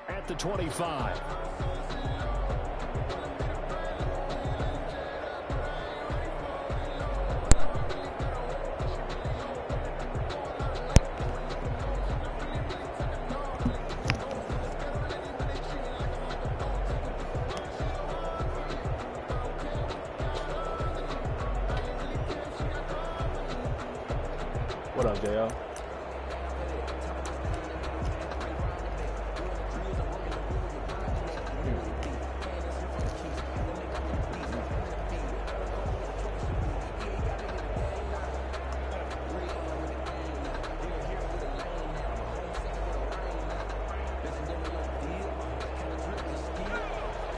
At the 25. What up, JL?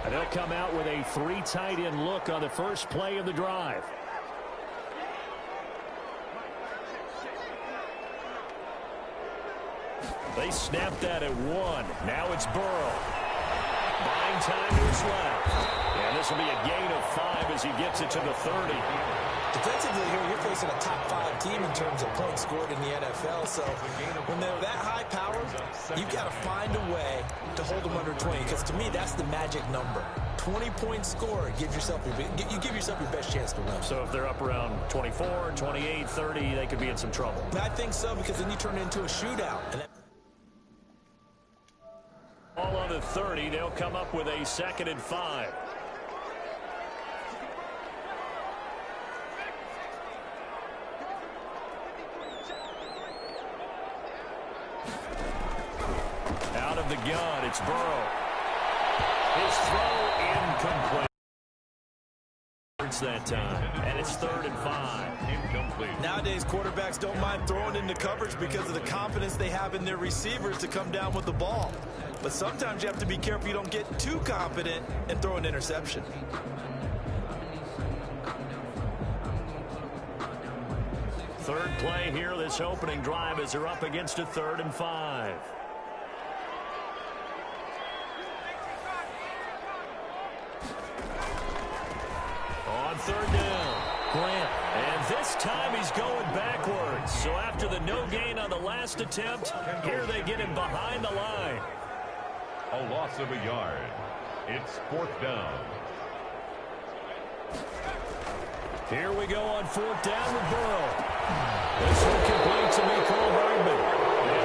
And they'll come out with a 3 tight end look on the first play of the drive. They snapped that at 1. Now it's Burrow. Buying time to his left. And this will be a gain of 5 as he gets it to the 30. Defensively here, you're facing a top 5 team in terms of points scored in the NFL. So when they're that high powered, you've got to find a way to hold them under 20. Because to me, that's the magic number. 20-point score, you give yourself your best chance to win. So if they're up around 24, 28, 30, they could be in some trouble. I think so, because then you turn it into a shootout. All on the 30, they'll come up with a 2nd and 5. Out of the gun, it's Burrow. His throw incomplete. That time, and it's 3rd and 5. Incomplete. Nowadays, quarterbacks don't mind throwing into coverage because of the confidence they have in their receivers to come down with the ball. But sometimes you have to be careful you don't get too confident and throw an interception. Third play here, this opening drive, as they're up against a 3rd and 5. On 3rd down, Grant. And this time he's going backwards. So after the no gain on the last attempt, here they get him behind the line. A loss of a yard. It's 4th down. Here we go on 4th down with Burrow. This one complete to Mecole Hardman.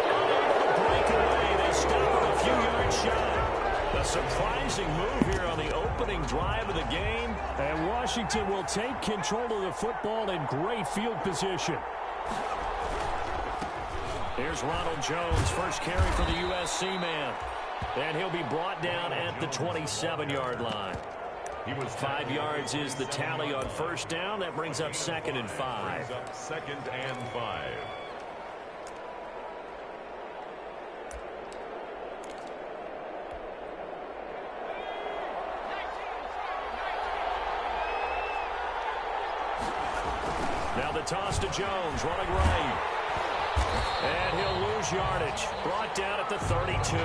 Unable to break away. They stop him a few yards shy. A surprising move here on the opening drive of the game. And Washington will take control of the football in great field position. Here's Ronald Jones, first carry for the USC man. And he'll be brought down at the 27-yard line. 5 yards is the tally on 1st down. That brings up 2nd and 5. 2nd and 5. Now the toss to Jones, running right. And he'll lose yardage. Brought down at the 32.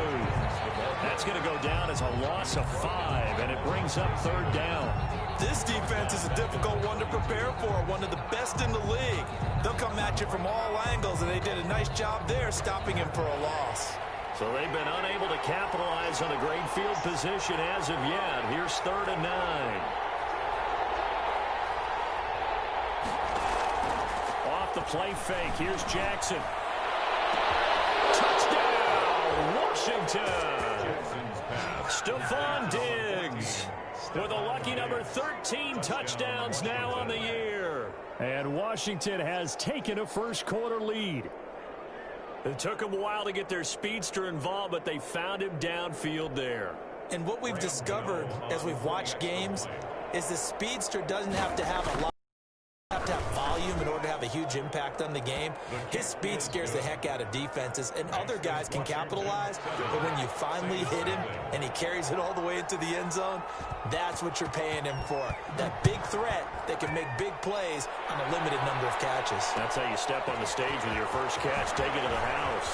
That's going to go down as a loss of 5, and it brings up 3rd down. This defense is a difficult one to prepare for, one of the best in the league. They'll come at you from all angles, and they did a nice job there stopping him for a loss. So they've been unable to capitalize on a great field position as of yet. Here's 3rd and 9. Off the play fake, here's Jackson. Touchdown, Washington. Stephon Diggs with a lucky number 13 touchdowns now on the year. And Washington has taken a first-quarter lead. It took them a while to get their speedster involved, but they found him downfield there. And what we've discovered as we've watched games is the speedster doesn't have to have a lot. Have to have volume in order to have a huge impact on the game. His speed scares the heck out of defenses, and other guys can capitalize, but when you finally hit him and he carries it all the way into the end zone, that's what you're paying him for. That big threat that can make big plays on a limited number of catches. That's how you step on the stage with your first catch, take it to the house.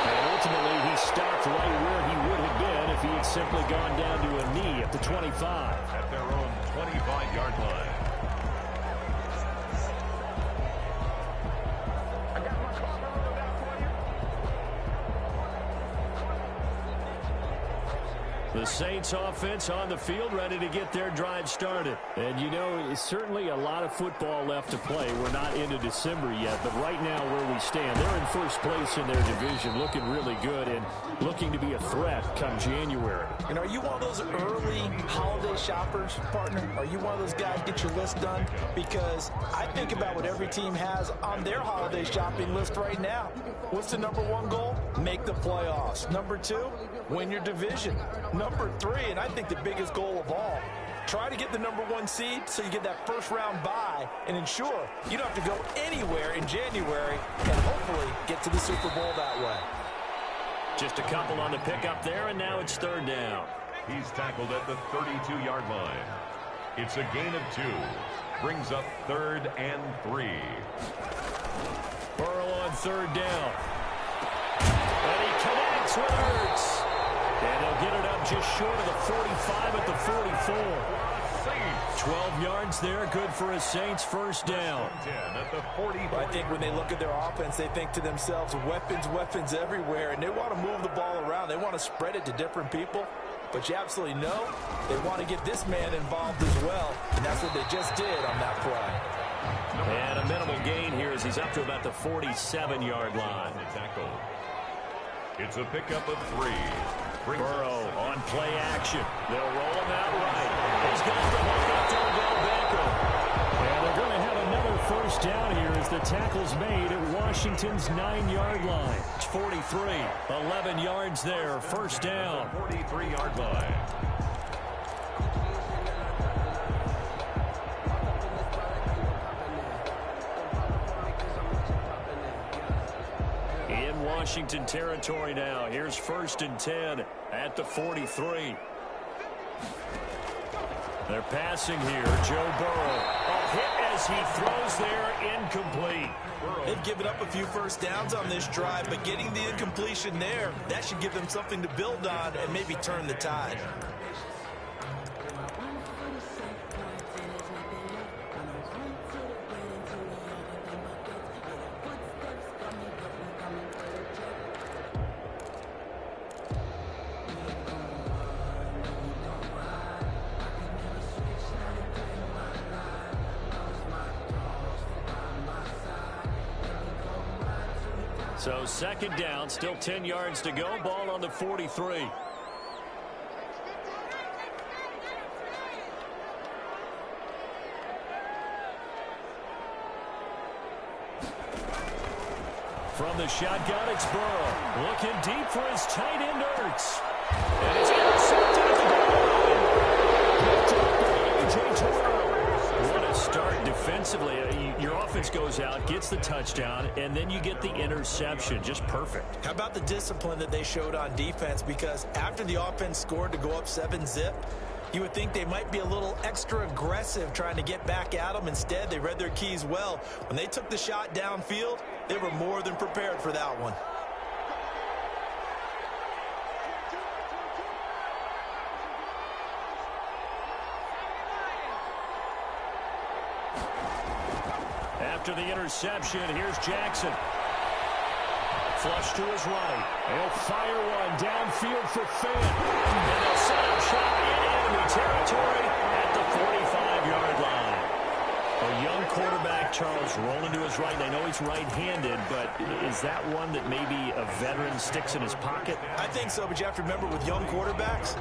And ultimately he stopped right where he would have been if he had simply gone down to a knee at the 25. At their own 25-yard line. The Saints offense on the field, ready to get their drive started. And, you know, it's certainly a lot of football left to play. We're not into December yet, but right now where we stand, they're in first place in their division, looking really good and looking to be a threat come January. And are you one of those early holiday shoppers, partner? Are you one of those guys get your list done? Because I think about what every team has on their holiday shopping list right now. What's the number one goal? Make the playoffs. Number two, win your division. Number three, and I think the biggest goal of all, try to get the number one seed so you get that first round bye and ensure you don't have to go anywhere in January and hopefully get to the Super Bowl that way. Just a couple on the pickup there, and now it's third down. He's tackled at the 32-yard line. It's a gain of 2. Brings up 3rd and 3. Burrow on third down. And he connects with Hurts. And they'll get it up just short of the 45 at the 44. 12 yards there, good for a Saints first down. I think when they look at their offense, they think to themselves, weapons everywhere, and they want to move the ball around. They want to spread it to different people. But you absolutely know they want to get this man involved as well, and that's what they just did on that play. And a minimal gain here as he's up to about the 47-yard line. It's a pickup of 3. Burrow on play action. They'll roll him out right. He's got the hook up to Beckham. And they're going to have another first down here as the tackle's made at Washington's 9-yard line. It's 43. 11 yards there. First down. 43-yard line. Washington territory now. Here's 1st and 10 at the 43. They're passing here. Joe Burrow. A hit as he throws there, incomplete. They've given up a few first downs on this drive, but getting the incompletion there, that should give them something to build on and maybe turn the tide. So 2nd down, still 10 yards to go. Ball on the 43. From the shotgun, it's Burrow. Looking deep for his tight end, Hurts. And it's intercepted at the goal line. What a start defensively. Your offense goes out, gets the touchdown, and then you get the interception. Just perfect. How about the discipline that they showed on defense? Because after the offense scored to go up 7-zip, you would think they might be a little extra aggressive trying to get back at them. Instead, they read their keys well. When they took the shot downfield, they were more than prepared for that one. After the interception, here's Jackson. Flush to his right. He'll fire one downfield for Fant. And they'll set up shot in enemy territory at the 45-yard line. A young quarterback, Charles, rolling to his right. I know he's right-handed, but is that one that maybe a veteran sticks in his pocket? I think so, but you have to remember with young quarterbacks,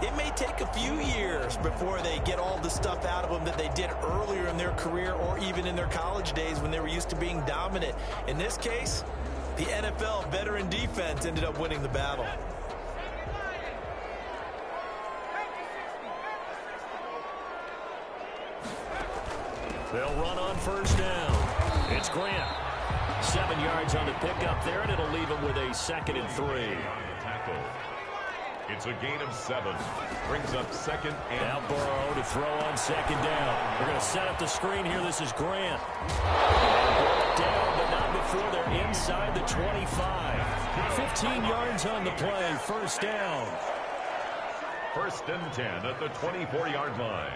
it may take a few years before they get all the stuff out of them that they did earlier in their career or even in their college days when they were used to being dominant. In this case, the NFL veteran defense ended up winning the battle. They'll run on first down. It's Grant. 7 yards on the pickup there, and it'll leave him with a 2nd and 3. Tackle. It's a gain of 7. Brings up 2nd and... Now Burrow to throw on 2nd down. They're going to set up the screen here. This is Grant. Down, but not before they're inside the 25. 15 yards on the play. First down. 1st and 10 at the 24-yard line.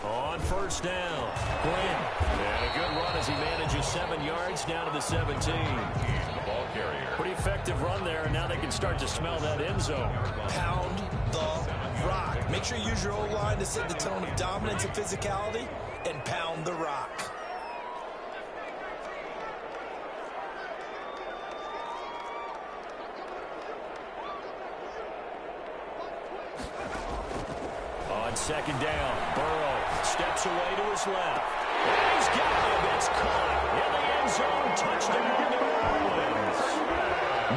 On first down, Grant. And a good run as he manages 7 yards down to the 17. The ball carrier. Pretty effective run there, and now they can start to smell that end zone. Pound the rock. Make sure you use your O-line to set the tone of dominance and physicality, and pound the rock. On second down, Burrow steps away to his left. And he's got him. It's caught in the end zone. Touchdown, New Orleans.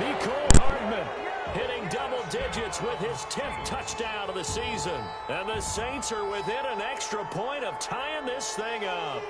Mecole Hardman hitting double digits with his 10th touchdown of the season. And the Saints are within an extra point of tying this thing up.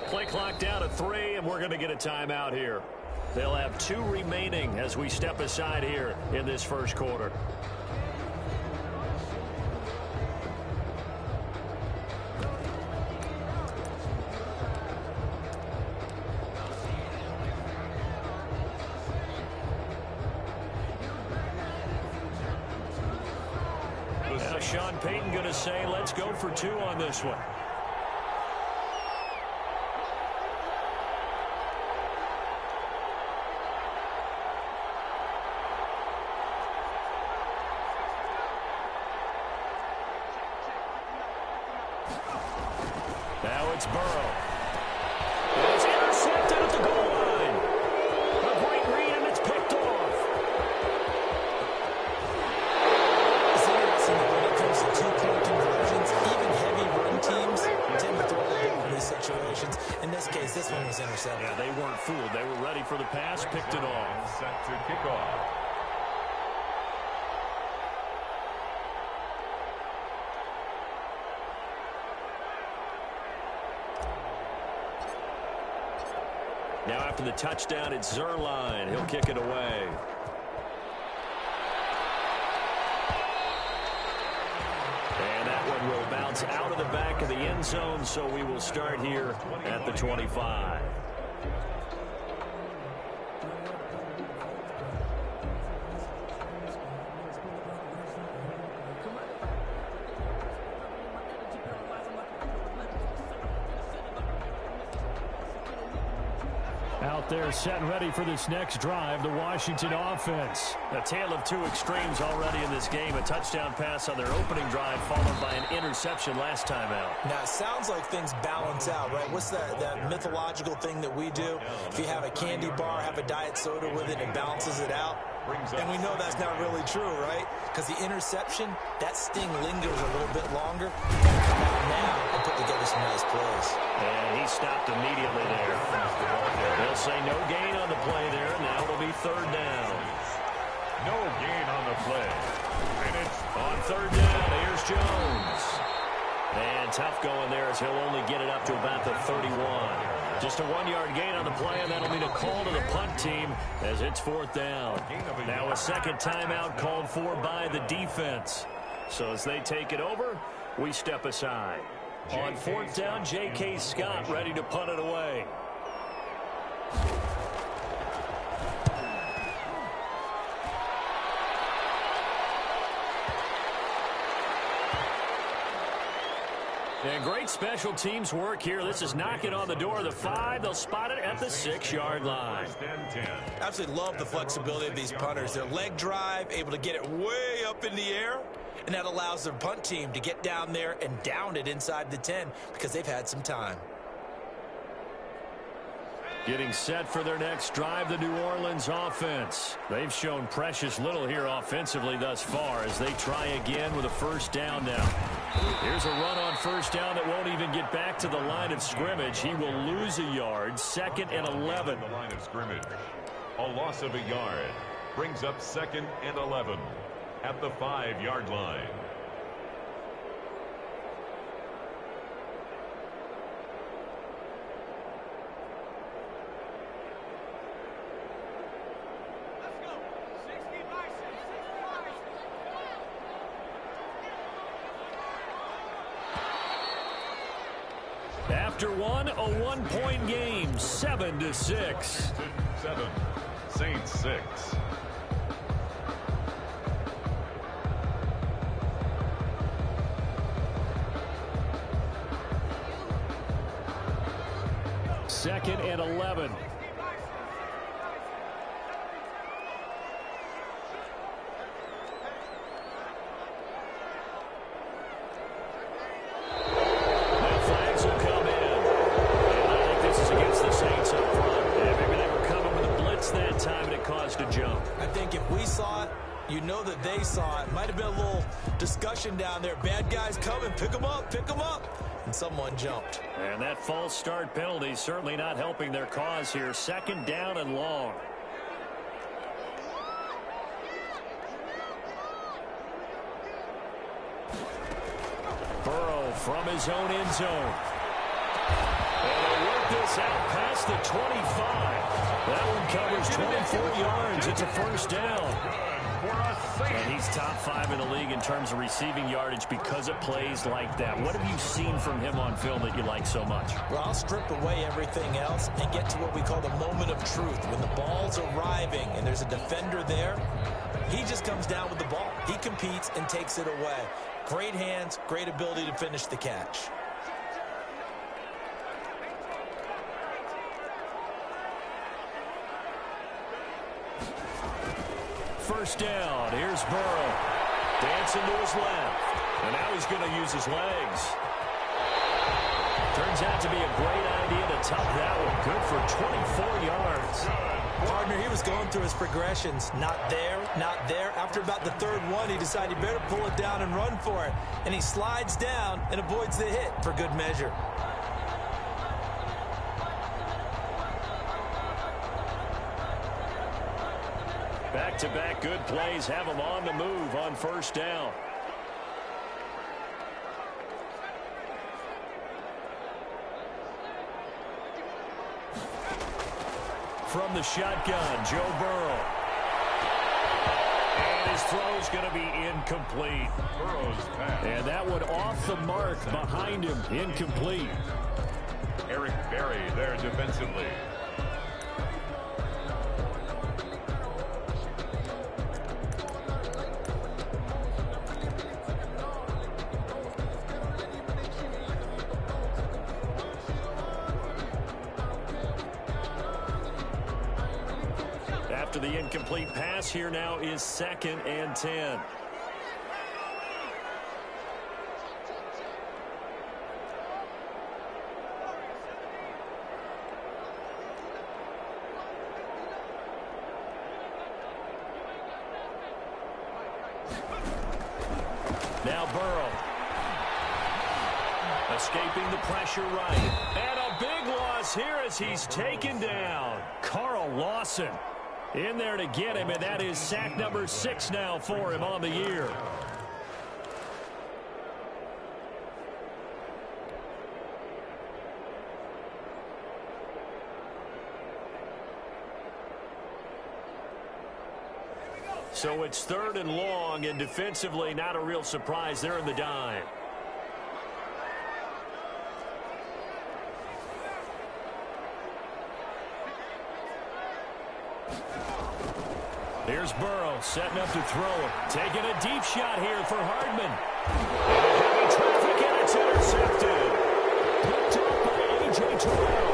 Play clock down to 3, and we're going to get a timeout here. They'll have 2 remaining as we step aside here in this first quarter. Now Sean Payton going to say, let's go for 2 on this one. Now it's Burrow. It's intercepted at the goal line. A great read, and it's picked off. It's interesting that when it comes to two-point conversions, even heavy run teams tend to throw the ball in these situations. In this case, this one was intercepted. Yeah, they weren't fooled. They were ready for the pass, picked it off. Set to kick off. Now after the touchdown, it's Zerline. He'll kick it away. And that one will bounce out of the back of the end zone, so we will start here at the 25. Out there set and ready for this next drive, the Washington offense. A tale of 2 extremes already in this game. A touchdown pass on their opening drive followed by an interception last time out. Now, it sounds like things balance out, right? What's that mythological thing that we do? If you have a candy bar, have a diet soda with it, it balances it out. And we know that's not really true, right? Because the interception, that sting lingers a little bit longer. You got to come out now and put together some nice plays. And he stopped immediately there. They'll say no gain on the play there. Now it'll be 3rd down. No gain on the play. And it's on 3rd down. Here's Jones. And tough going there as he'll only get it up to about the 31. Just a 1-yard gain on the play, and that'll mean a call to the punt team as it's 4th down. Now a second timeout called for by the defense. So as they take it over, we step aside. On 4th down, J.K. Scott ready to punt it away. And great special teams work here. This is knocking on the door of the 5. They'll spot it at the 6-yard line. Absolutely love the flexibility of these punters. Their leg drive, able to get it way up in the air, and that allows their punt team to get down there and down it inside the 10 because they've had some time. Getting set for their next drive, the New Orleans offense. They've shown precious little here offensively thus far as they try again with a 1st down now. Here's a run on 1st down that won't even get back to the line of scrimmage. He will lose a yard. 2nd and 11. The line of scrimmage. A loss of a yard brings up 2nd and 11 at the 5-yard line. After one, a one-point game, 7-6. 7, Saints 6. Second and 11. You know that they saw it. Might have been a little discussion down there. Bad guys coming. Pick them up. Pick them up. And someone jumped. And that false start penalty certainly not helping their cause here. Second down and long. Burrow from his own end zone. And they work this out past the 25. That one covers 24 yards. It's a first down. And he's top 5 in the league in terms of receiving yardage because it plays like that. What have you seen from him on film that you like so much? Well, I'll strip away everything else and get to what we call the moment of truth. When the ball's arriving and there's a defender there, he just comes down with the ball. He competes and takes it away. Great hands, great ability to finish the catch. First down. Here's Burrow. Dancing to his left. And now he's going to use his legs. Turns out to be a great idea to tuck that one. Good for 24 yards. Partner, he was going through his progressions. Not there, not there. After about the third one, he decided he better pull it down and run for it. And he slides down and avoids the hit for good measure. Back-to-back good plays have him on the move on first down. From the shotgun, Joe Burrow. And his throw's going to be incomplete. Burrow's pass. And that one off the mark behind him, incomplete. Eric Berry there defensively. After the incomplete pass, here now is 2nd and 10. Now Burrow. Escaping the pressure right. And a big loss here as he's taken down. Carl Lawson in there to get him, and that is sack number 6 now for him on the year. So it's 3rd and long, and defensively not a real surprise. They're in the dime. Here's Burrow setting up to throw it. Taking a deep shot here for Hardman. And heavy traffic, and it's intercepted. Picked up by A.J. Terrell.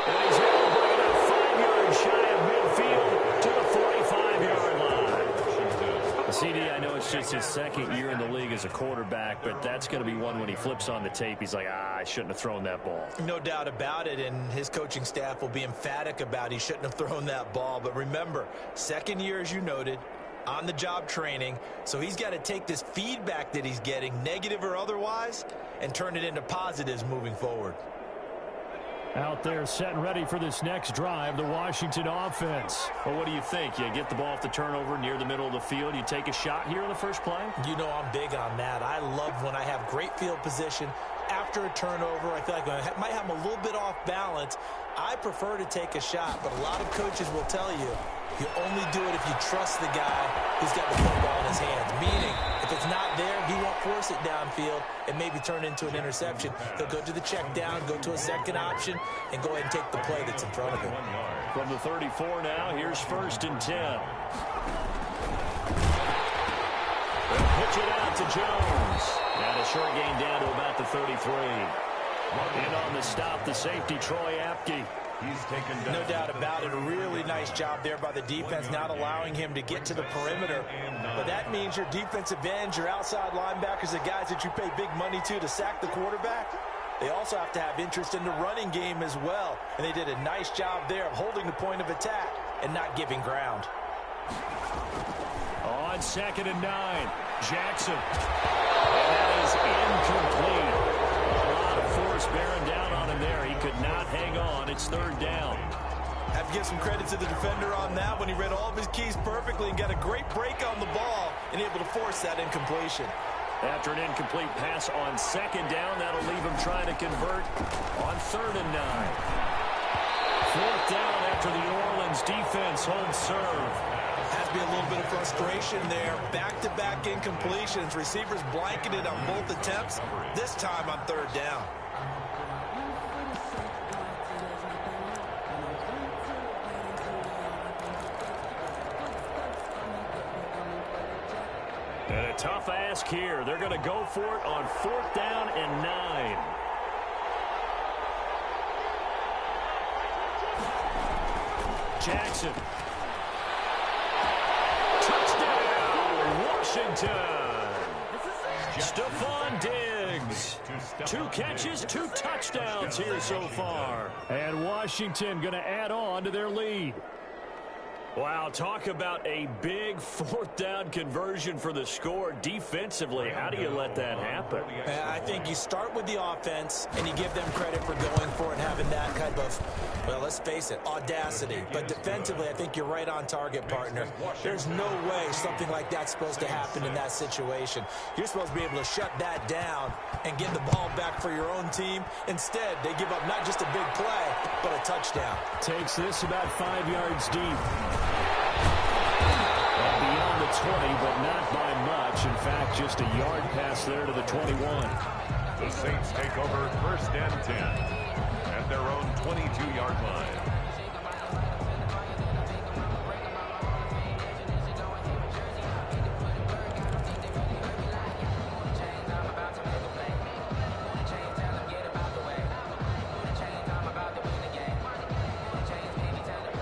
And he's able to bring it up 5 yards shy of midfield to the 45-yard line. CD, I know it's just his 2nd year in the league as a quarterback, but that's going to be one when he flips on the tape. He's like, I shouldn't have thrown that ball. No doubt about it, and his coaching staff will be emphatic about he shouldn't have thrown that ball. But remember, 2nd year, as you noted, on-the-job training, so he's got to take this feedback that he's getting, negative or otherwise, and turn it into positives moving forward. Out there set and ready for this next drive, the Washington offense. Well, what do you think? You get the ball off the turnover near the middle of the field. You take a shot here in the first play? You know I'm big on that. I love when I have great field position. After a turnover, I feel like I might have them a little bit off balance. I prefer to take a shot, but a lot of coaches will tell you, you only do it if you trust the guy who's got the football in his hands, meaning if it's not there, he won't force it downfield and maybe turn into an interception. He'll go to the check down, go to a second option, and go ahead and take the play that's in front of him. From the 34 now, here's 1st and 10. They'll pitch it out to Jones. And a short gain down to about the 33. In on the stop, the safety, Troy Apke. He's taken down. No doubt about it. A really nice job there by the defense, not allowing him to get to the perimeter. But that means your defensive ends, your outside linebackers, the guys that you pay big money to sack the quarterback, they also have to have interest in the running game as well. And they did a nice job there of holding the point of attack and not giving ground. On 2nd and 9, Jackson. And that is incomplete. A lot of force bearing down on him there. He could not hang on. It's 3rd down. Have to give some credit to the defender on that when he read all of his keys perfectly and got a great break on the ball and able to force that incompletion. After an incomplete pass on 2nd down, that'll leave him trying to convert on 3rd and 9. 4th down after the New Orleans defense holds serve. Has to be a little bit of frustration there. Back-to-back incompletions. Receivers blanketed on both attempts, this time on 3rd down. And a tough ask here. They're going to go for it on 4th down and 9. Jackson. Touchdown, Washington. Stephon Diggs. 2 catches, 2 touchdowns here so far. And Washington going to add on to their lead. Wow, talk about a big 4th down conversion for the score. Defensively, how do you let that happen? I think you start with the offense and you give them credit for going for it and having that kind of, well, let's face it, audacity. But defensively, I think you're right on target, partner. There's no way something like that's supposed to happen in that situation. You're supposed to be able to shut that down and get the ball back for your own team. Instead, they give up not just a big play, but a touchdown. Takes this about 5 yards deep. And beyond the 20, but not by much. In fact, just a yard pass there to the 21. The Saints take over 1st and 10 at their own 22-yard line.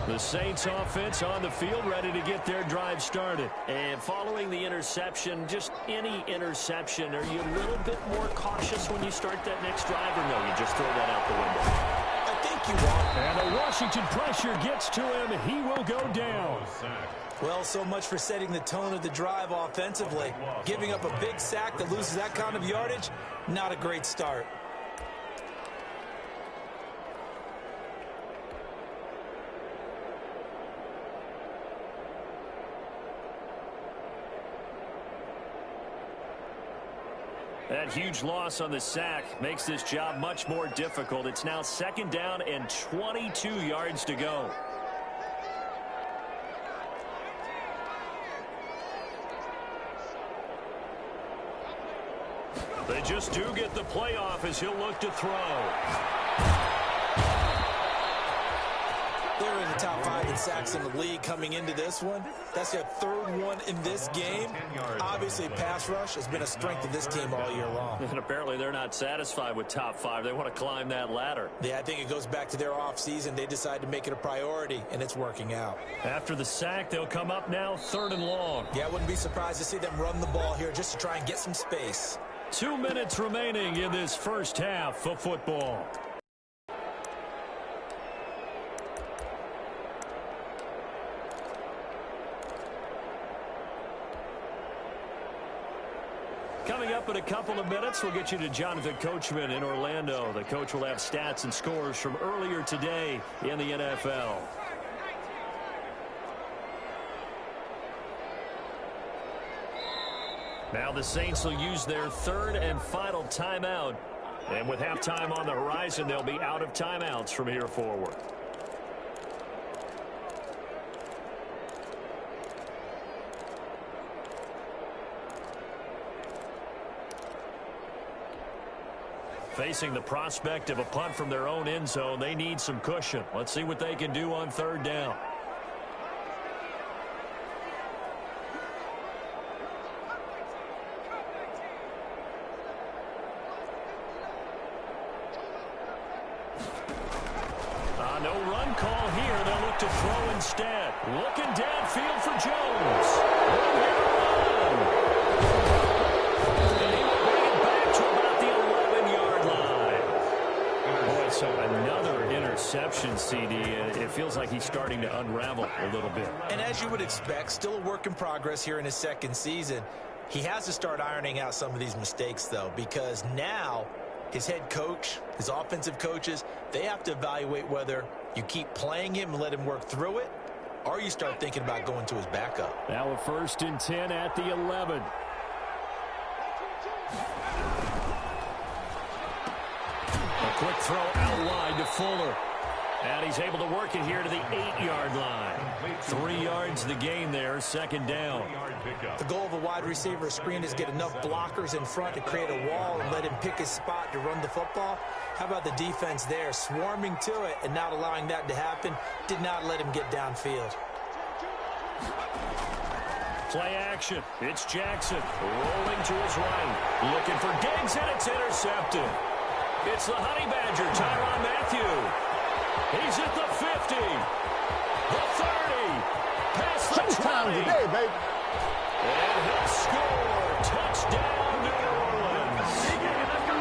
The Saints offense on the field, ready to get their drive started. And following the interception, just any interception, are you a little bit more cautious when you start that next drive, or no, you just throw that out the window? I think you are. And the Washington pressure gets to him. He will go down. Well, so much for setting the tone of the drive offensively. Giving up a big sack that loses that kind of yardage, not a great start. That huge loss on the sack makes this job much more difficult. It's now 2nd down and 22 yards to go. They just do get the playoff as he'll look to throw. They're in the top 5 in sacks in the league coming into this one. That's their 3rd one in this game. Obviously, pass rush has been a strength of this team all year long. And apparently they're not satisfied with top 5. They want to climb that ladder. Yeah, I think it goes back to their offseason. They decided to make it a priority, and it's working out. After the sack, they'll come up now 3rd and long. Yeah, I wouldn't be surprised to see them run the ball here just to try and get some space. 2 minutes remaining in this first half of football. Coming up in a couple of minutes, we'll get you to Jonathan Coachman in Orlando. The coach will have stats and scores from earlier today in the NFL. Now the Saints will use their 3rd and final timeout. And with halftime on the horizon, they'll be out of timeouts from here forward. Facing the prospect of a punt from their own end zone, they need some cushion. Let's see what they can do on third down. No run call here. They'll look to throw instead. Looking downfield for Jones. One-hit run. And he will bring it back to about the 11-yard line. Boy, so another interception, CD. It feels like he's starting to unravel a little bit. And as you would expect, still a work in progress here in his second season. He has to start ironing out some of these mistakes, though, because now his head coach, his offensive coaches, they have to evaluate whether you keep playing him and let him work through it, or you start thinking about going to his backup. Now a 1st and 10 at the 11. A quick throw out wide to Fuller. And he's able to work it here to the 8-yard line. 3 yards the gain there, 2nd down. The goal of a wide receiver screen is get enough blockers in front to create a wall and let him pick his spot to run the football. How about the defense there, swarming to it and not allowing that to happen? Did not let him get downfield. Play action. It's Jackson rolling to his right. Looking for Diggs, and it's intercepted. It's the Honey Badger, Tyrann Mathieu. He's at the 50, the 30, past the 20. Today, baby. And he'll score. Touchdown, New Orleans.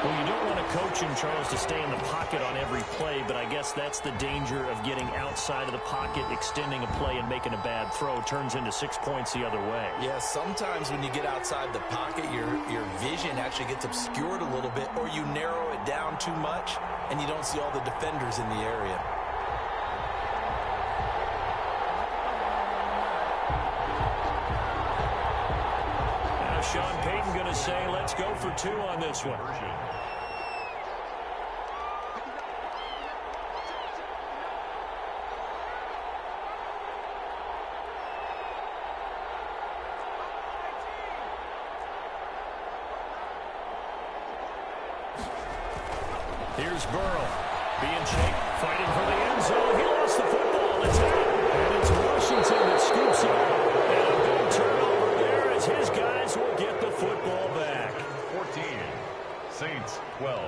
Well, you don't want a coach in Charles to stay in the pocket on every play, but I guess that's the danger of getting outside of the pocket, extending a play, and making a bad throw. Turns into 6 points the other way. Yeah, sometimes when you get outside the pocket, your vision actually gets obscured a little bit, or you narrow it down too much, and you don't see all the defenders in the area. Now Sean Payton going to say, let's go for 2 on this one. Here's Burrow being chased, fighting for the end zone. He lost the football. It's out. And it's Washington that scoops it up. And a big turnover there as his guys will get the football back. 14, Saints 12.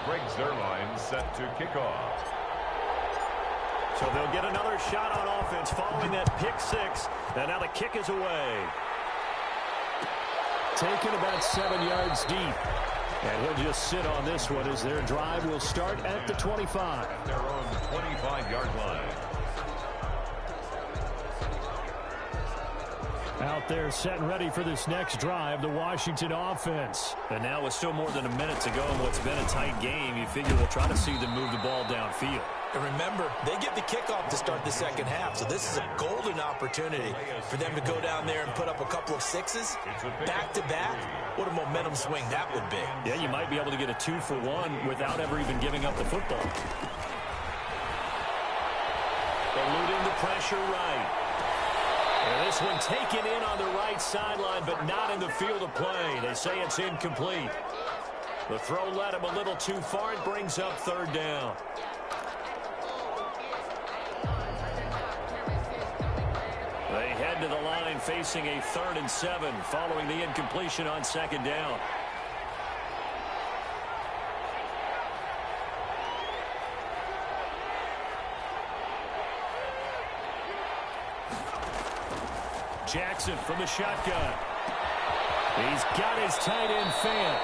Greg Zuerlein set to kick off. So they'll get another shot on offense following that pick 6. And now the kick is away. Taken about 7 yards deep. And he'll just sit on this one as their drive will start at the 25. At their own 25-yard line. Out there set and ready for this next drive, the Washington offense. And now with still more than a minute to go in what's been a tight game, you figure they'll try to see them move the ball downfield. And remember, they get the kickoff to start the second half, so this is a golden opportunity for them to go down there and put up a couple of 6s back-to-back. What a momentum swing that would be. Yeah, you might be able to get a 2-for-1 without ever even giving up the football. Eluding the pressure right. And this one taken in on the right sideline, but not in the field of play. They say it's incomplete. The throw led him a little too far. It brings up 3rd down. They head to the line facing a 3rd and 7 following the incompletion on 2nd down. Jackson from the shotgun. He's got his tight end fan.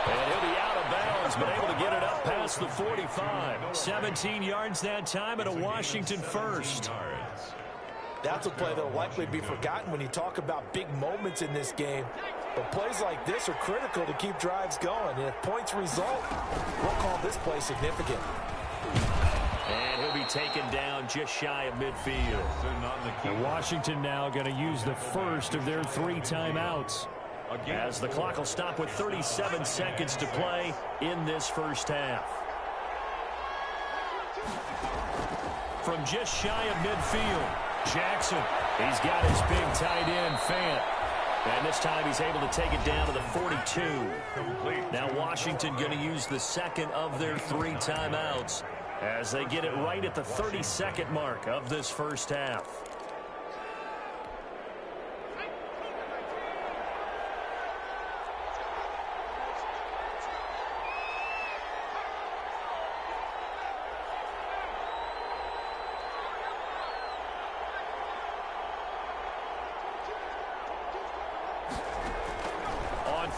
And he'll be out of bounds, but able to get it up past the 45. 17 yards that time and a Washington first. That's a play that will likely be forgotten when you talk about big moments in this game. But plays like this are critical to keep drives going. And if points result, we'll call this play significant. And he'll be taken down just shy of midfield. And Washington now going to use the first of their 3 timeouts, as the clock will stop with 37 seconds to play in this first half. From just shy of midfield, Jackson. He's got his big tight end, Fant. And this time he's able to take it down to the 42. Now Washington going to use the second of their 3 timeouts as they get it right at the 30-second mark of this first half.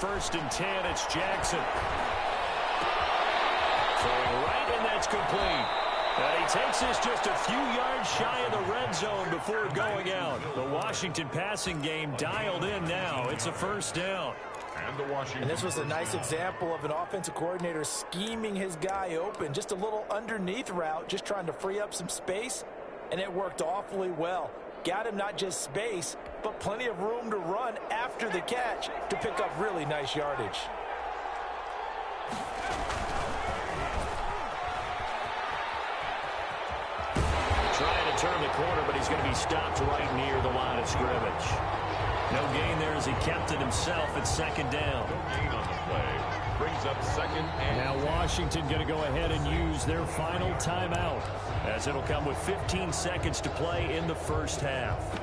First and 10, it's Jackson. Throwing right, and that's complete. And he takes this just a few yards shy of the red zone before going out. The Washington passing game dialed in now. It's a first down. And this was a nice example of an offensive coordinator scheming his guy open. Just a little underneath route, just trying to free up some space, and it worked awfully well. Got him not just space, but plenty of room to run after the catch to pick up really nice yardage. Trying to turn the corner, but he's going to be stopped right near the line of scrimmage. No gain there as he kept it himself at second down. No gain on the play. Brings up second and now Washington going to go ahead and use their final timeout, as it'll come with 15 seconds to play in the first half.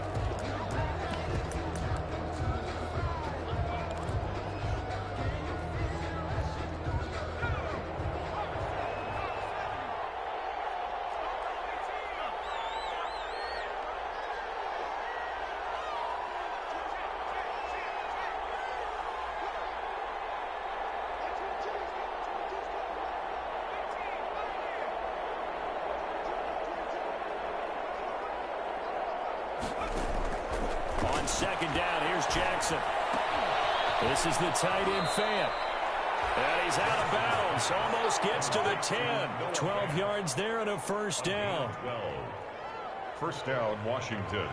On second down, here's Jackson. This is the tight end, Fant. And he's out of bounds. Almost gets to the 10. 12 yards there and a first down. 12. First down, Washington.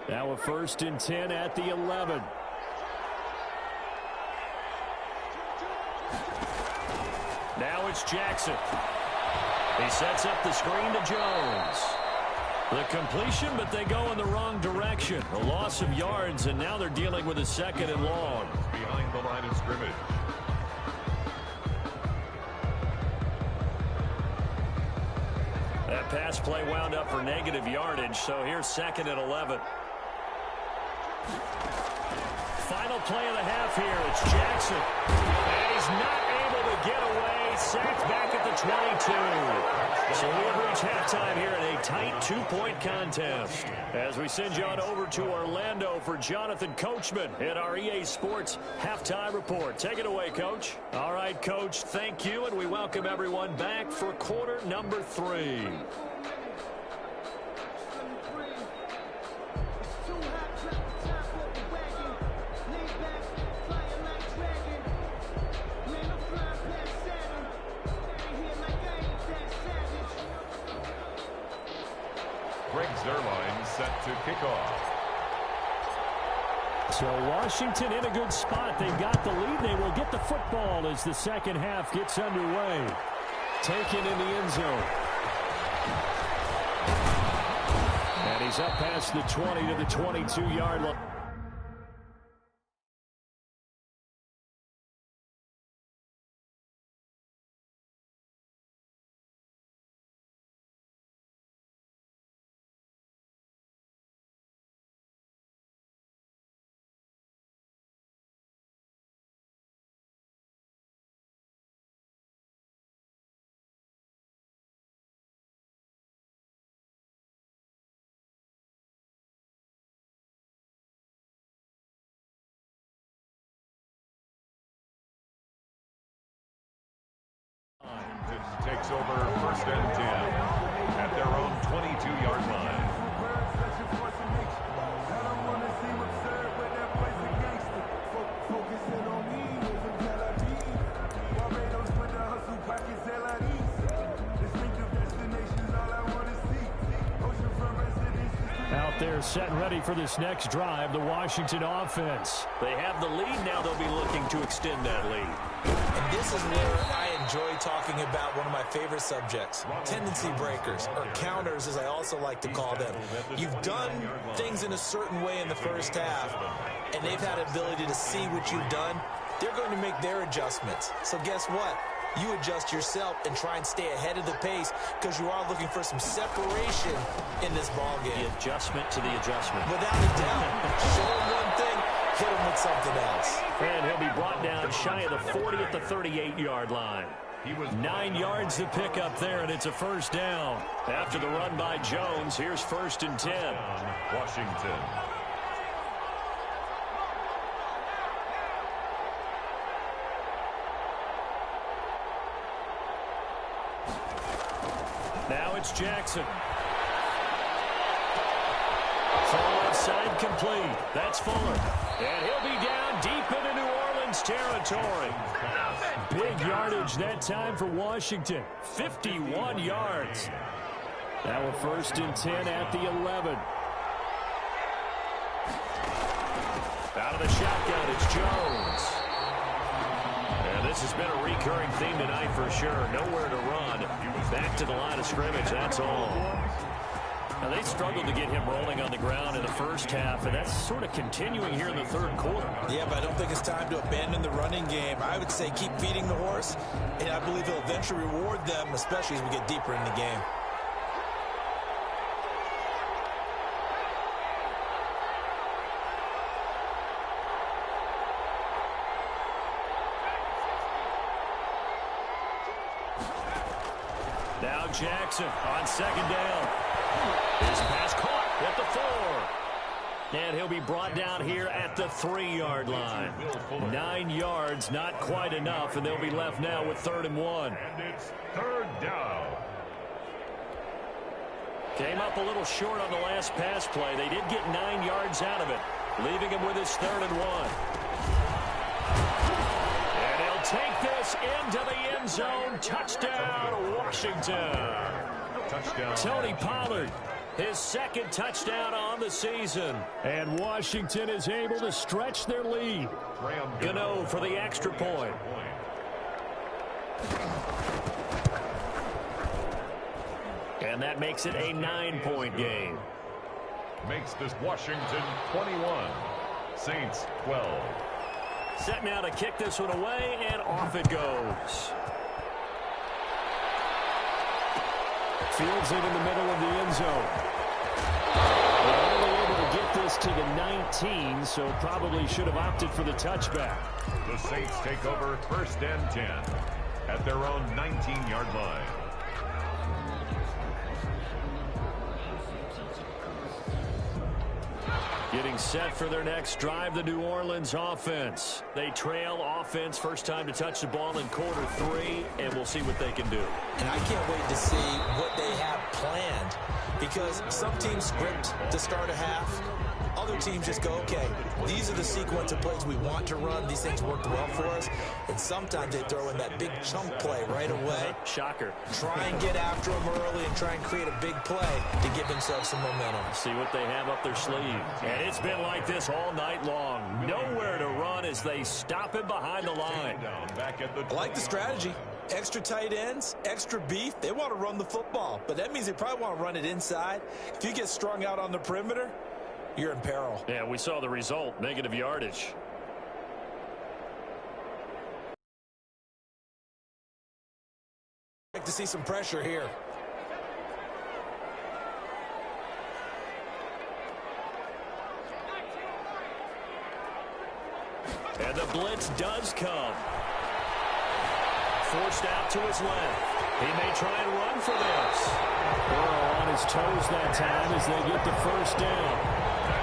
Now a first and 10 at the 11. Now it's Jackson. He sets up the screen to Jones. The completion, but they go in the wrong direction. A loss of yards, and now they're dealing with a second and long. Behind the line of scrimmage. That pass play wound up for negative yardage, so here's second and 11. Final play of the half here. It's Jackson. And he's not able to get away. Sacked back at the 22. So we have reached halftime here in a tight 2-point contest. As we send you on over to Orlando for Jonathan Coachman at our EA Sports Halftime Report. Take it away, Coach. All right, Coach, thank you, and we welcome everyone back for quarter number 3. Set to kick off. So Washington in a good spot. They've got the lead. They will get the football as the second half gets underway. Taken in the end zone. And he's up past the 20 to the 22-yard line. Takes over first and 10 at their own 22-yard line. They're set and ready for this next drive, the Washington offense. They have the lead. Now they'll be looking to extend that lead. And this is where I enjoy talking about one of my favorite subjects, tendency breakers, or counters as I also like to call them. You've done things in a certain way in the first half, and they've had ability to see what you've done. They're going to make their adjustments. So guess what? You adjust yourself and try and stay ahead of the pace because you are looking for some separation in this ball game. The adjustment to the adjustment. Without a doubt. Show him one thing, hit him with something else. And he'll be brought down shy of the 40 at the 38-yard line. 9 yards to pick up there, and it's a first down. After the run by Jones, here's 1st and 10. Washington. Now it's Jackson. Full left side complete. That's Fuller. And he'll be down deep into New Orleans territory. Big yardage that time for Washington. 51 yards. Now a 1st and 10 at the 11. Out of the shotgun, it's Jones. And this has been a recurring theme tonight for sure. Nowhere to run. Back to the line of scrimmage, that's all. Now, they struggled to get him rolling on the ground in the first half, and that's sort of continuing here in the third quarter. Yeah, but I don't think it's time to abandon the running game. I would say keep feeding the horse, and I believe he'll eventually reward them, especially as we get deeper in the game. Now Jackson on 2nd down. His pass caught at the 4. And he'll be brought down here at the 3-yard line. 9 yards, not quite enough, and they'll be left now with 3rd and 1. And it's 3rd down. Came up a little short on the last pass play. They did get 9 yards out of it, leaving him with his 3rd and 1. Take this into the end zone. Touchdown, Washington. Touchdown. Tony Pollard, his 2nd touchdown on the season. And Washington is able to stretch their lead. Gano for the extra point. And that makes it a 9-point game. Makes this Washington 21. Saints 12. Set now to kick this one away, and off it goes. Fields it in the middle of the end zone. They're only able to get this to the 19, so probably should have opted for the touchback. The Saints take over 1st and 10 at their own 19-yard line. Getting set for their next drive, the New Orleans offense. They trail offense, first time to touch the ball in quarter 3, and we'll see what they can do. And I can't wait to see what they have planned, because some teams script to start a half. Other teams just go, okay, these are the sequence of plays we want to run. These things worked well for us. And sometimes they throw in that big chunk play right away. Shocker. Try and get after them early and try and create a big play to give themselves some momentum. See what they have up their sleeve. And it's been like this all night long. Nowhere to run as they stop him behind the line. I like the strategy. Extra tight ends, extra beef. They want to run the football, but that means they probably want to run it inside. If you get strung out on the perimeter, you're in peril. Yeah, we saw the result, negative yardage. Like to see some pressure here. And the blitz does come. Forced out to his left. He may try and run for this. Burrow on his toes that time as they get the first down.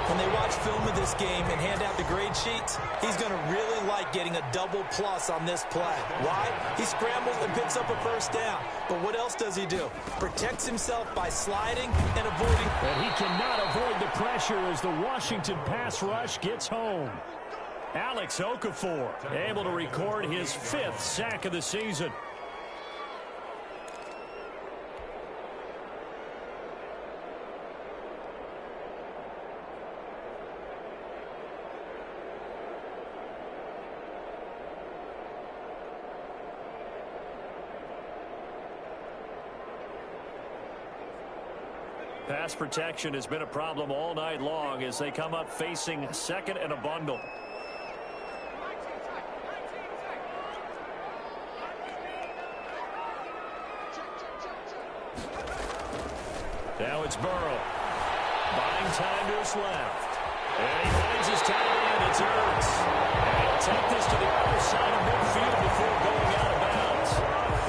When they watch film of this game and hand out the grade sheets, he's going to really like getting a double plus on this play. Why? He scrambles and picks up a first down. But what else does he do? Protects himself by sliding and avoiding. And he cannot avoid the pressure as the Washington pass rush gets home. Alex Okafor able to record his 5th sack of the season. Pass protection has been a problem all night long as they come up facing second and a bundle. Now it's Burrow. Buying time to his left. And he finds his tight end. It's Ertz. And he'll take this to the other side of midfield before going out of bounds.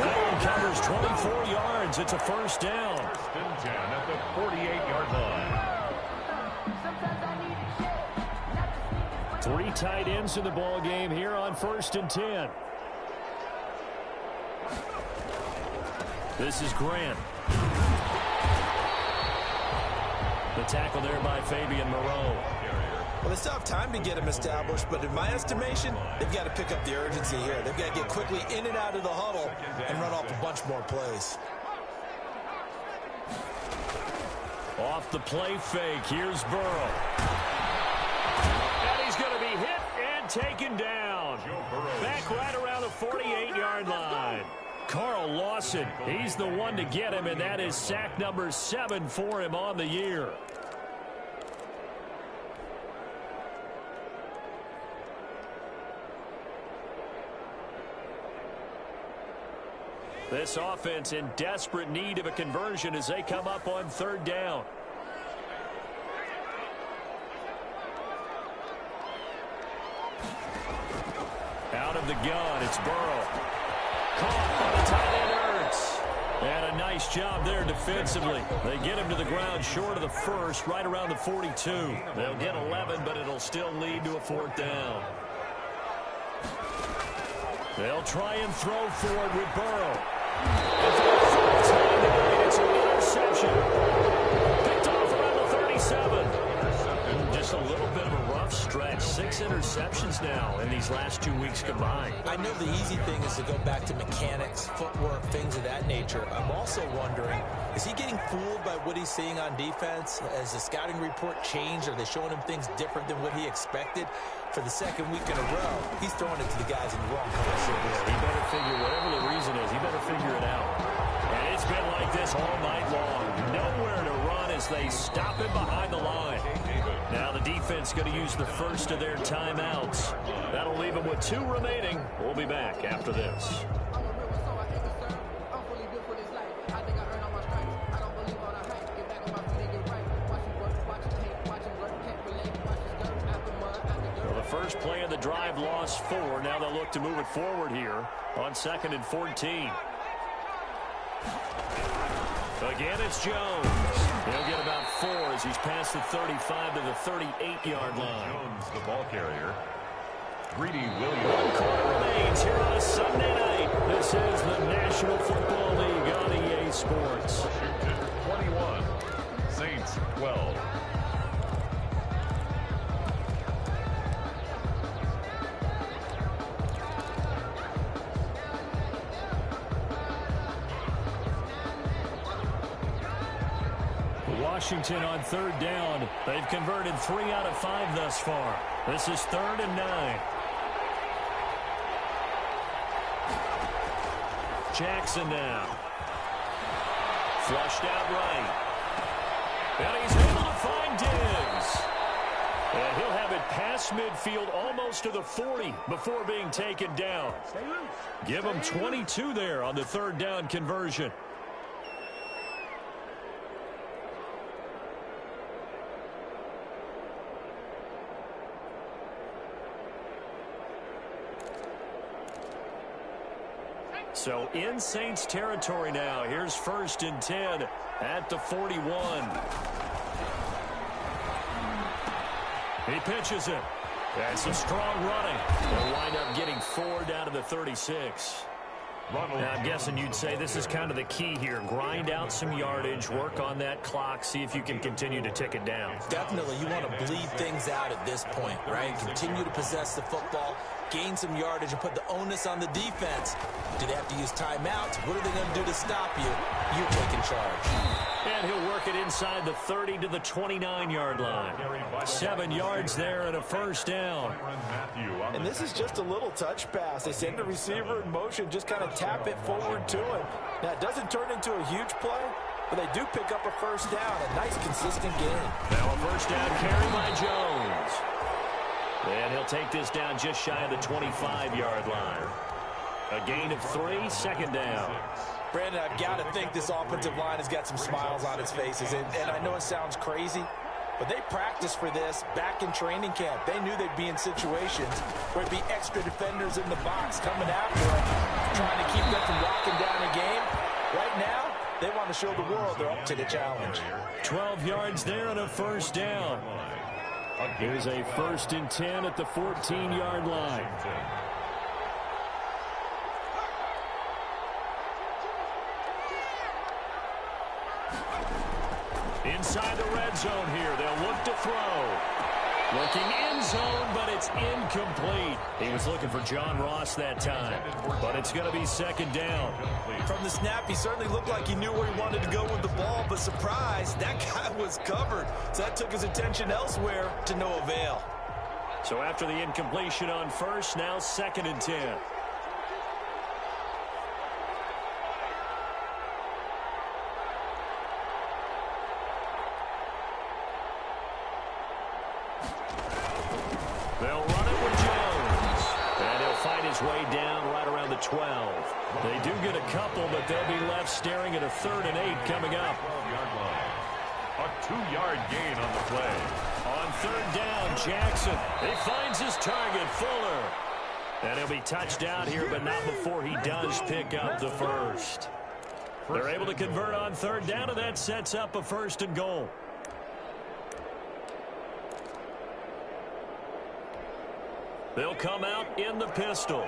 That one covers 24 yards. It's a first down. First and 10 at the 48-yard line. 3 tight ends in the ball game here on first and 10. This is Grant. The tackle there by Fabian Burrow. Well, they still have time to get him established, but in my estimation, they've got to pick up the urgency here. They've got to get quickly in and out of the huddle and run off a bunch more plays. Off the play fake, here's Burrow. And he's going to be hit and taken down. Back right around the 48-yard line. Carl Lawson, he's the one to get him, and that is sack number 7 for him on the year. This offense in desperate need of a conversion as they come up on third down. Out of the gun, it's Burrow. Caught by the tight end Ertz. And a nice job there defensively. They get him to the ground short of the first, right around the 42. They'll get 11, but it'll still lead to a fourth down. They'll try and throw forward with Burrow. And for the first time tonight, it's an interception. Picked off around the 37. Just a little bit of a rough stretch. 6 interceptions now in these last 2 weeks combined. I know the easy thing is to go back to mechanics, footwork, things of that nature. I'm also wondering, is he getting fooled by what he's seeing on defense? Has the scouting report changed? Are they showing him things different than what he expected? For the second week in a row, he's throwing it to the guys in the wrong color. He better figure, whatever the reason is, he better figure it out. And it's been like this all night long. Nowhere to run as they stop him behind the line. Now the defense going to use the first of their timeouts. That'll leave them with 2 remaining. We'll be back after this. First play of the drive lost 4. Now they'll look to move it forward here on 2nd and 14. Again, it's Jones. He'll get about 4 as he's past the 35 to the 38-yard line. Jones, the ball carrier. Greedy Williams. 1 quarter remains here on a Sunday night. This is the National Football League on EA Sports. Washington 21, Saints 12. Washington on third down. They've converted 3 out of 5 thus far. This is 3rd and 9. Jackson now. Flushed out right. And he's able to find Diggs. And he'll have it past midfield almost to the 40 before being taken down. Give him 22 there on the third down conversion. So in Saints territory now. Here's 1st and 10 at the 41. He pitches it. That's some strong running. They'll wind up getting 4 down to the 36. Now, I'm guessing you'd say this is kind of the key here. Grind out some yardage, work on that clock, see if you can continue to tick it down. Definitely. You want to bleed things out at this point, right? Continue to possess the football, gain some yardage, and put the onus on the defense. Do they have to use timeouts? What are they going to do to stop you? You're taking charge. And he'll work it inside the 30 to the 29-yard line. 7 yards there and a first down. And this is just a little touch pass. They send the receiver in motion, just kind of tap it forward to him. Now, it doesn't turn into a huge play, but they do pick up a first down. A nice, consistent game. Now a first down carry by Jones. And he'll take this down just shy of the 25-yard line. A gain of 3, second down. Brandon, I've got to think this offensive line has got some smiles on its faces. And I know it sounds crazy, but they practiced for this back in training camp. They knew they'd be in situations where there'd be extra defenders in the box coming after them, trying to keep them from locking down a game. Right now, they want to show the world they're up to the challenge. 12 yards there and a first down. Here's a 1st and 10 at the 14-yard line. Inside the red zone here. They'll look to throw. Looking end zone, but it's incomplete. He was looking for John Ross that time, but it's going to be second down. From the snap, he certainly looked like he knew where he wanted to go with the ball, but surprise, that guy was covered. So that took his attention elsewhere to no avail. So after the incompletion on first, now 2nd and 10. They'll run it with Jones. And he'll fight his way down right around the 12. They do get a couple, but they'll be left staring at a 3rd and 8 coming up. A 2-yard gain on the play. On 3rd down, Jackson. He finds his target, Fuller. And he'll be touched out here, but not before he does pick up the first. They're able to convert on 3rd down, and that sets up a 1st and goal. They'll come out in the pistol.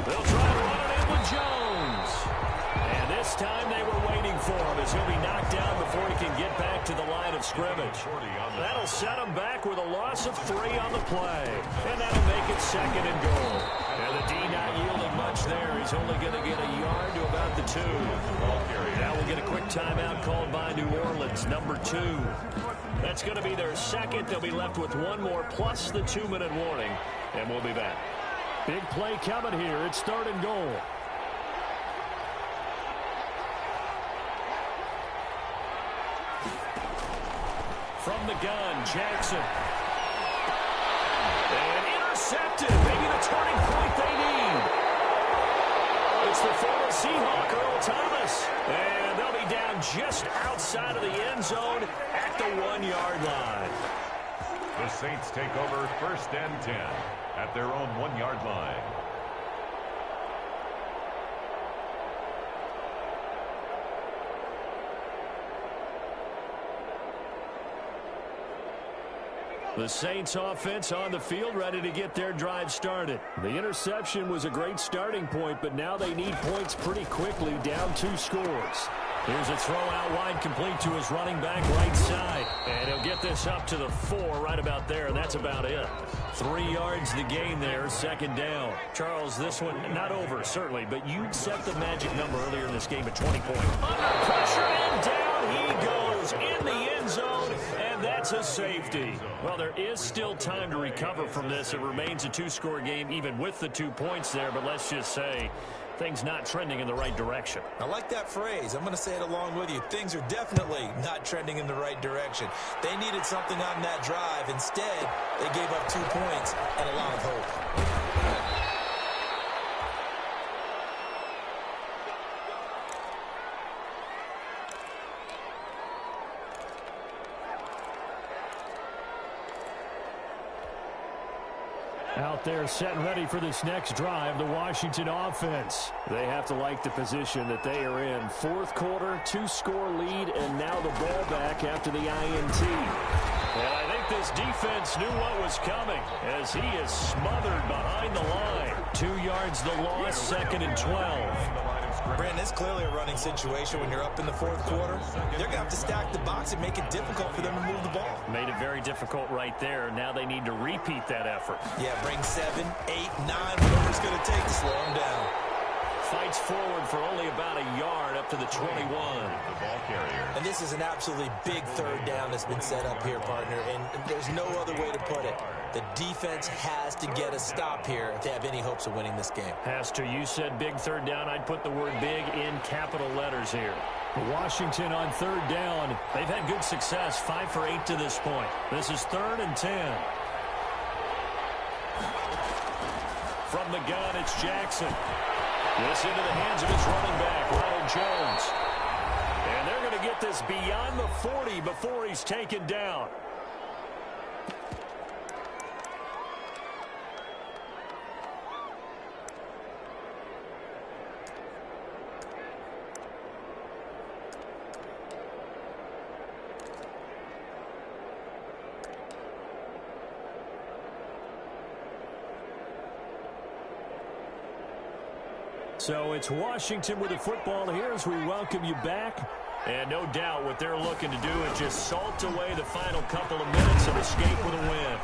They'll try to run it in with Jones. And this time they were waiting for him as he'll be knocked down before he can get back to the line of scrimmage. That'll set him back with a loss of 3 on the play. And that'll make it 2nd and goal. And the D not yielding much there. He's only going to get a yard to about the 2. Now we'll get a quick timeout called by New Orleans, number 2. That's going to be their 2nd. They'll be left with 1 more plus the 2-minute warning. And we'll be back. Big play coming here. It's 3rd and goal. From the gun, Jackson. And intercepted. Maybe the turning point they need. It's the former Seahawk, Earl Thomas. And they'll be down just outside of the end zone at the 1-yard line. The Saints take over 1st and 10 at their own 1-yard line. The Saints offense on the field, ready to get their drive started. The interception was a great starting point, but now they need points pretty quickly, down 2 scores. Here's a throw out wide, complete to his running back right side. And he'll get this up to the 4 right about there, and that's about it. 3 yards the gain there, 2nd down. Charles, this one not over, certainly, but you'd set the magic number earlier in this game at 20 points. Under pressure, and down he goes in the end zone, and that's a safety. Well, there is still time to recover from this. It remains a 2-score game, even with the 2 points there, but let's just say things not trending in the right direction. I like that phrase. I'm going to say it along with you. Things are definitely not trending in the right direction. They needed something on that drive. Instead, they gave up 2 points and a lot of hope. Out there set and ready for this next drive, the Washington offense. They have to like the position that they are in. 4th quarter, 2-score lead, and now the ball back after the INT. And I think this defense knew what was coming as he is smothered behind the line. 2 yards the loss, 2nd and 12. Brandon, it's clearly a running situation when you're up in the 4th quarter. They're going to have to stack the box and make it difficult for them to move the ball. Made it very difficult right there. Now they need to repeat that effort. Yeah, bring 7, 8, 9, whatever it's going to take to slow them down. Fights forward for only only about a yard up to the 21. The ball carrier. And this is an absolutely big third down that's been set up here, partner, and there's no other way to put it. The defense has to get a stop here if they have any hopes of winning this game. Has to. You said big third down. I'd put the word big in capital letters here. Washington on third down. They've had good success, 5 for 8 to this point. This is 3rd and 10. From the gun, it's Jackson. This into the hands of his running back, Ronald Jones. And they're going to get this beyond the 40 before he's taken down. So it's Washington with the football here as we welcome you back. And no doubt what they're looking to do is just salt away the final couple of minutes and escape with a win.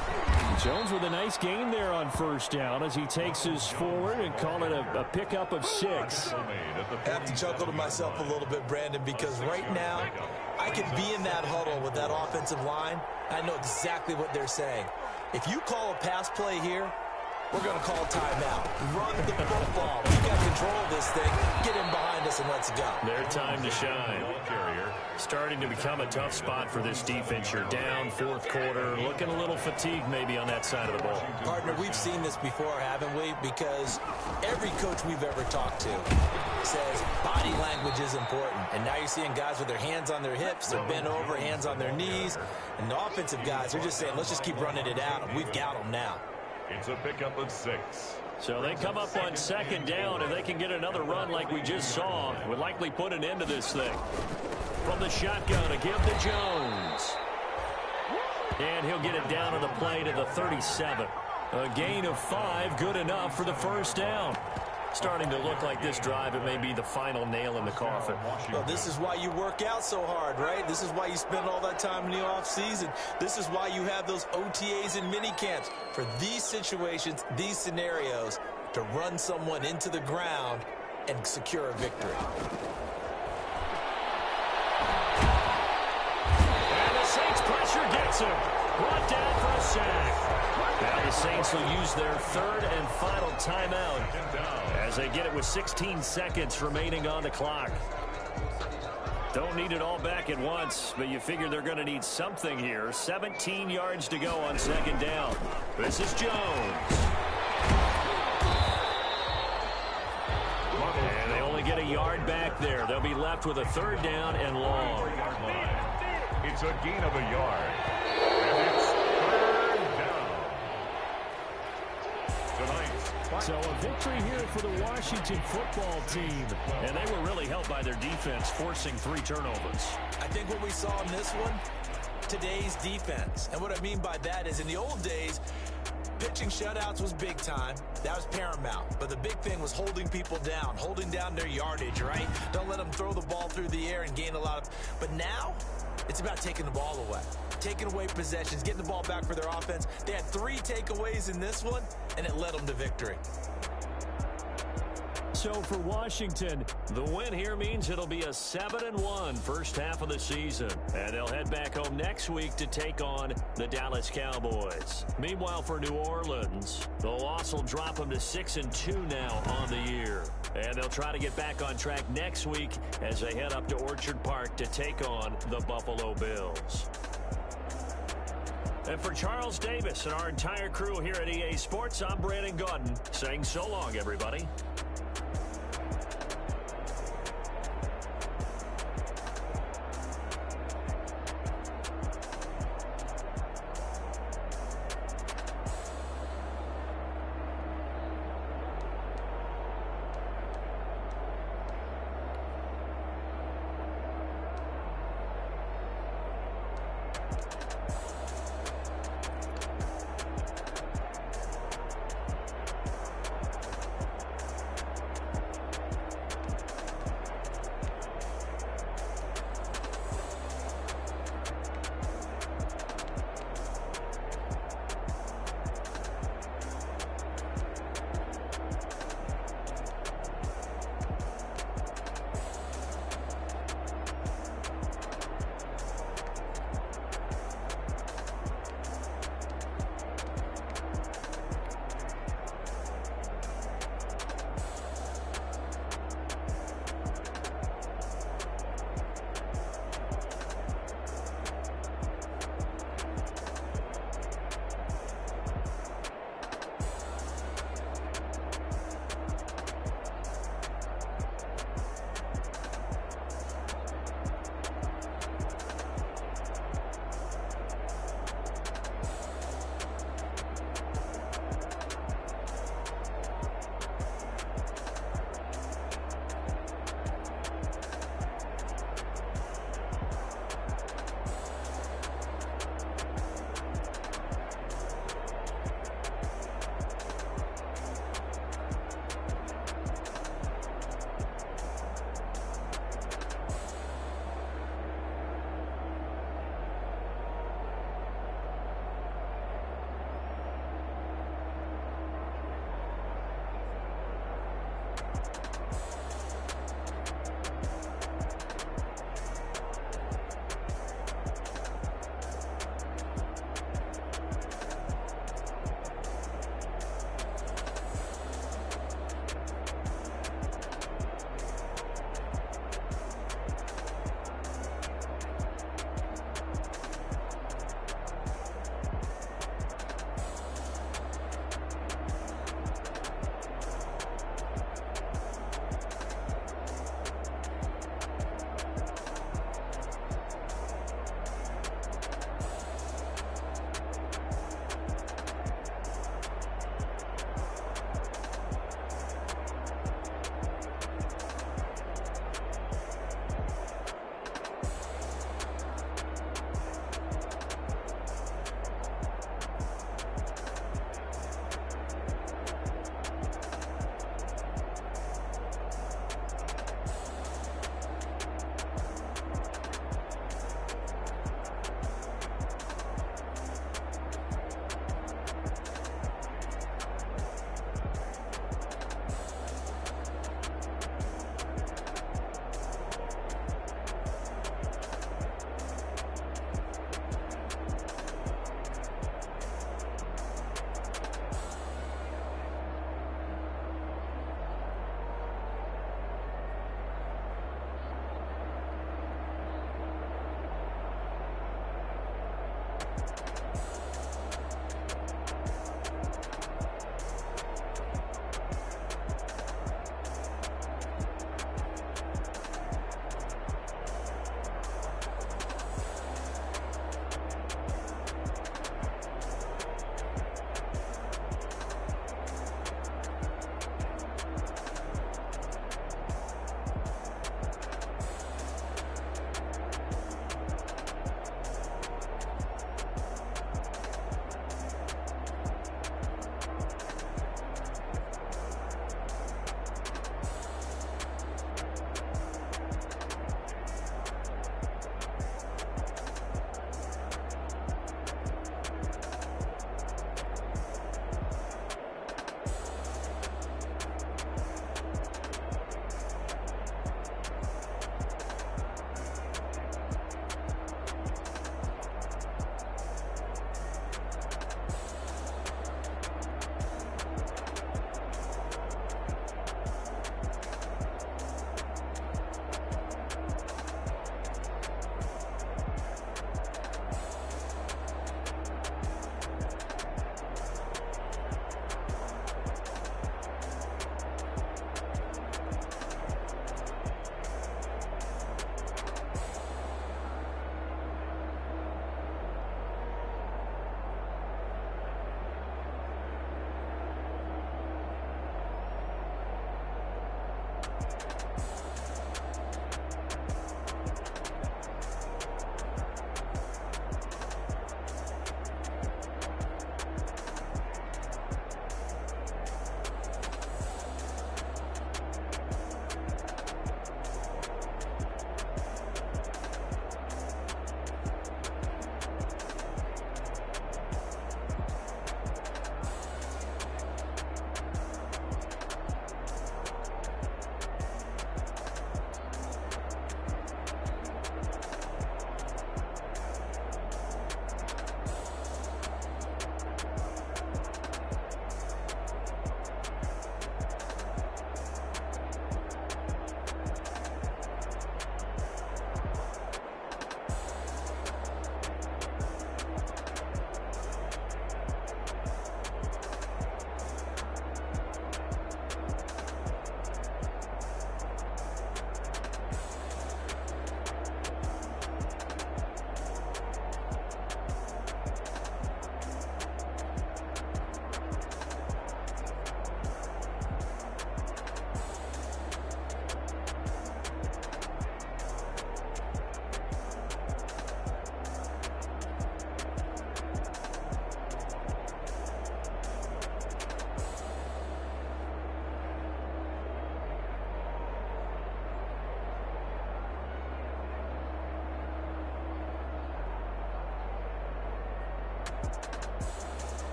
Jones with a nice gain there on first down as he takes us forward and call it a pickup of 6. I have to chuckle to myself a little bit, Brandon, because right now I could be in that huddle with that offensive line. I know exactly what they're saying. If you call a pass play here, we're going to call timeout. Run the football. We got control of this thing. Get in behind us and let's go. Their time to shine. Starting to become a tough spot for this defense. You're down, 4th quarter. Looking a little fatigued maybe on that side of the ball. Partner, we've seen this before, haven't we? Because every coach we've ever talked to says body language is important. And now you're seeing guys with their hands on their hips. They're bent over, hands on their knees. And the offensive guys, they're just saying, let's just keep running it out. And we've got them now. It's a pickup of 6. So they come up on 2nd down. If they can get another run like we just saw, would likely put an end to this thing. From the shotgun, a give to Jones. And he'll get it down on the play to the 37. A gain of 5, good enough for the first down. Starting to look like this drive, it may be the final nail in the coffin. Well, this is why you work out so hard, right? This is why you spend all that time in the offseason. This is why you have those OTAs and mini camps. For these situations, these scenarios, to run someone into the ground and secure a victory. And the Saints pressure gets him. Brought down for a sack. Now the Saints will use their 3rd and final timeout as they get it with 16 seconds remaining on the clock. Don't need it all back at once, but you figure they're going to need something here. 17 yards to go on 2nd down. This is Jones. And they only get a yard back there. They'll be left with a 3rd down and long. It's a gain of a yard. And it's 3rd down. Tonight. So a victory here for the Washington football team. And they were really helped by their defense, forcing 3 turnovers. I think what we saw in this one, today's defense. And what I mean by that is in the old days, pitching shutouts was big time. That was paramount. But the big thing was holding people down, holding down their yardage, right? Don't let them throw the ball through the air and gain a lot of... But now, it's about taking the ball away. Taking away possessions, getting the ball back for their offense. They had 3 takeaways in this one, and it led them to victory. So for Washington, the win here means it'll be a 7-1 first half of the season. And they'll head back home next week to take on the Dallas Cowboys. Meanwhile, for New Orleans, the loss will drop them to 6-2 now on the year. And they'll try to get back on track next week as they head up to Orchard Park to take on the Buffalo Bills. And for Charles Davis and our entire crew here at EA Sports, I'm Brandon Gaudin saying so long, everybody.